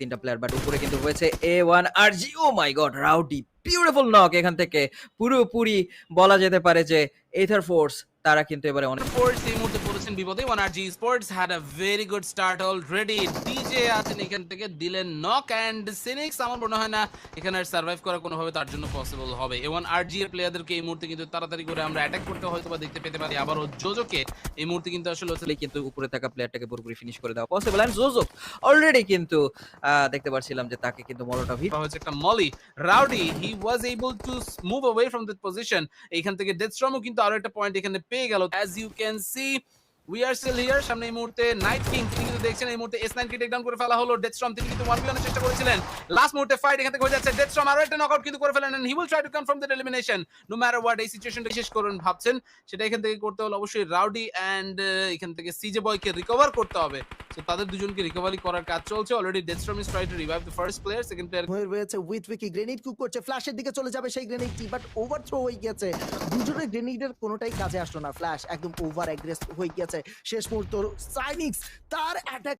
3টা player, but উপরে কিন্তু হয়েছে A1 RG। ও মাই গড, রাউডি বিউটিফুল নক। এখান থেকে পুরোপুরি বলা যেতে পারে যে এথার ফোর্স তারা কিন্তু এবারে অনেক ফোর্স এই মুহূর্তে পড়েছেন বিপদে। 1RG sports had a very good start already. DJ আছেন এখান থেকে দিলেন নক, অ্যান্ড সিনিক্স আমার মনে হয় না এখানে আর সার্ভাইভ করা কোনোভাবে তার জন্য পসিবল হবে। A1RG এর প্লেয়ারদেরকে এই মুহূর্তে কিন্তু তাড়াতাড়ি করে আমরা অ্যাটাক করতে হয়তো বা দেখতে পেতে পারি। আবারও জোজোকে এই মুহূর্তে কিন্তু আসলে কিন্তু উপরে থাকা প্লেয়ারটাকে পুরোপুরি ফিনিশ করে দেওয়া পসিবল। এন্ড জোজো অলরেডি কিন্তু দেখতে পাচ্ছিলাম যে তাকে কিন্তু মলোটভ হিট হচ্ছে একটা molly. Rowdy he was able to move away from that position. এইখান থেকে ডেথস্টর্মও কিন্তু আরো একটা পয়েন্ট এখানে পেয়ে গেল। As you can see we are still here. সামনে এই মুহূর্তে নাইট কিং তিনি কিন্তু দেখছেন এই মুহূর্তে S9 কে টেক ডাউন করে ফেলা হলো। ডেথস্টর্ম তিনি কিন্তু 1v1 এর চেষ্টা করেছিলেন। লাস্ট মুহূর্তে ফাইট এখান থেকে হয়ে যাচ্ছে। ডেথস্টর্ম আরো একটা নকআউট কিন্তু করে ফেলেন, and he will try to confirm that elimination no matter what. এই সিচুয়েশনটা শেষ করুন ভাবছেন, সেটা এখান থেকে করতে হলে অবশ্যই রাউডি অ্যান্ড এখান থেকে সিজে বয়কে রিকভার করতে হবে। সো তাদের দুজনকে রিকভারি করার কাজ চলছে। Already Deathstorm is try to revive the first player. Second player হয়ে রয়েছে উইথ উইকি গ্রেনেড কুক করছে, ফ্ল্যাশের দিকে চলে যাবে সেই গ্রেনেডটি, বাট ওভারথ্রো হয়ে গেছে। দুজনের গ্রেনেডের কোনোটাই কাজে আসলো না। ফ্ল্যাশ একদম ওভার অ্যাগ্রেস হয়ে গেছে। শেষ মুহূর্ত সাইনিক্স তার অ্যাটাক